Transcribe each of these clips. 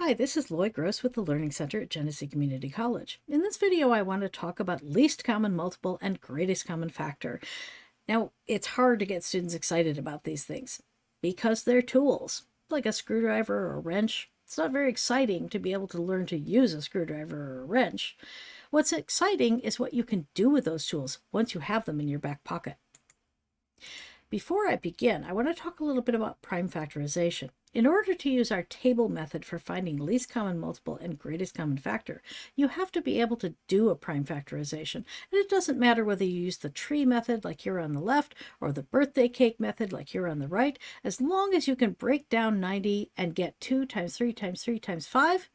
Hi, this is Lloyd Gross with the Learning Center at Genesee Community College. In this video, I want to talk about least common multiple and greatest common factor. Now, it's hard to get students excited about these things because they're tools, like a screwdriver or a wrench. It's not very exciting to be able to learn to use a screwdriver or a wrench. What's exciting is what you can do with those tools once you have them in your back pocket. Before I begin, I want to talk a little bit about prime factorization. In order to use our table method for finding least common multiple and greatest common factor, you have to be able to do a prime factorization. And it doesn't matter whether you use the tree method like here on the left or the birthday cake method like here on the right, as long as you can break down 90 and get 2 times 3 times 3 times 5,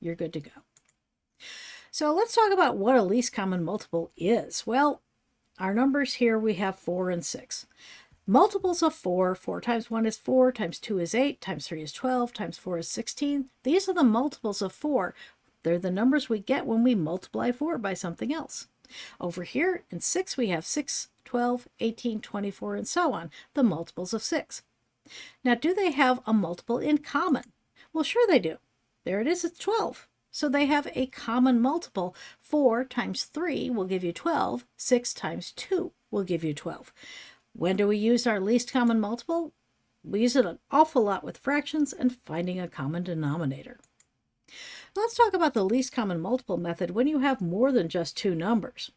you're good to go. So let's talk about what a least common multiple is. Well, our numbers here, we have 4 and 6. Multiples of 4, 4 times 1 is 4, times 2 is 8, times 3 is 12, times 4 is 16. These are the multiples of 4. They're the numbers we get when we multiply 4 by something else. Over here in 6, we have 6, 12, 18, 24, and so on, the multiples of 6. Now, do they have a multiple in common? Well, sure they do. There it is, it's 12. So they have a common multiple. 4 times 3 will give you 12. 6 times 2 will give you 12. When do we use our least common multiple? We use it an awful lot with fractions and finding a common denominator. Let's talk about the least common multiple method when you have more than just two numbers.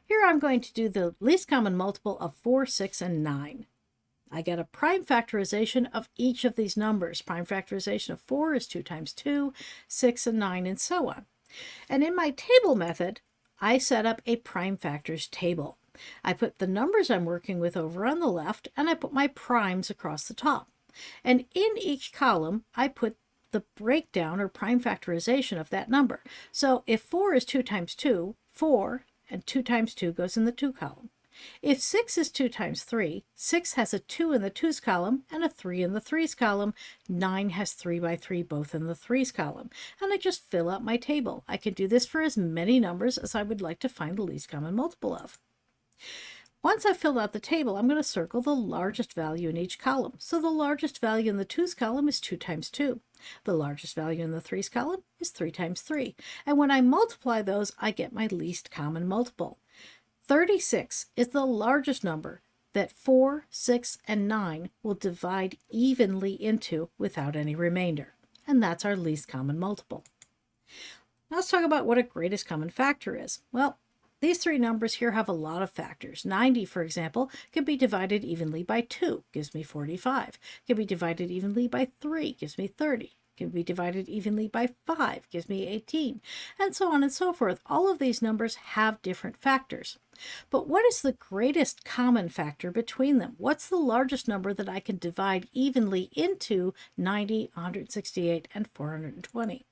Here I'm going to do the least common multiple of 4, 6, and 9. I get a prime factorization of each of these numbers. Prime factorization of 4 is 2 times 2, 6 and 9, and so on. And in my table method, I set up a prime factors table. I put the numbers I'm working with over on the left, and I put my primes across the top. And in each column, I put the breakdown or prime factorization of that number. So if 4 is 2 times 2, 4 and 2 times 2 goes in the 2 column. If 6 is 2 times 3, 6 has a 2 in the 2's column and a 3 in the 3's column. 9 has 3 by 3 both in the 3's column. And I just fill out my table. I can do this for as many numbers as I would like to find the least common multiple of. Once I've filled out the table, I'm going to circle the largest value in each column. So the largest value in the 2's column is 2 times 2. The largest value in the 3's column is 3 times 3. And when I multiply those, I get my least common multiple. 36 is the largest number that 4, 6, and 9 will divide evenly into without any remainder. And that's our least common multiple. Now let's talk about what a greatest common factor is. Well, these three numbers here have a lot of factors. 90, for example, can be divided evenly by 2, gives me 45. Can be divided evenly by 3, gives me 30. Can be divided evenly by 5, gives me 18, and so on and so forth. All of these numbers have different factors. But what is the greatest common factor between them? What's the largest number that I can divide evenly into 90, 168, and 420?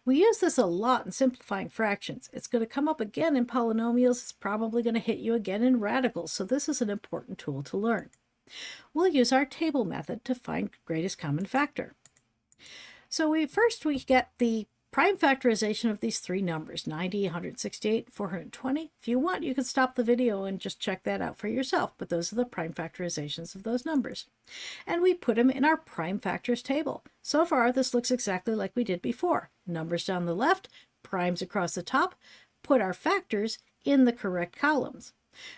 We use this a lot in simplifying fractions. It's going to come up again in polynomials. It's probably going to hit you again in radicals, so this is an important tool to learn. We'll use our table method to find greatest common factor. So we get the prime factorization of these three numbers, 90, 168, 420. If you want, you can stop the video and just check that out for yourself, but those are the prime factorizations of those numbers. And we put them in our prime factors table. So far, this looks exactly like we did before. Numbers down the left, primes across the top, put our factors in the correct columns.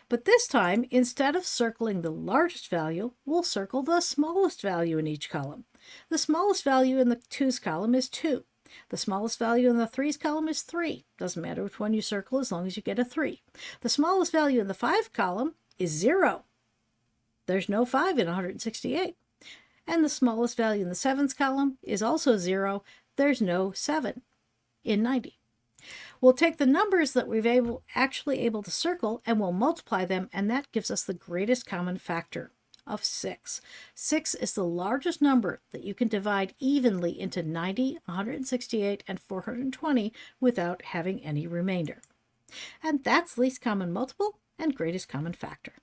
But this time, instead of circling the largest value, we'll circle the smallest value in each column. The smallest value in the 2's column is 2. The smallest value in the 3's column is 3. Doesn't matter which one you circle as long as you get a 3. The smallest value in the 5 column is 0. There's no 5 in 168. And the smallest value in the 7's column is also 0. There's no 7 in 90. We'll take the numbers that we've actually able to circle and we'll multiply them, and that gives us the greatest common factor of 6. 6 is the largest number that you can divide evenly into 90, 168, and 420 without having any remainder. And that's least common multiple and greatest common factor.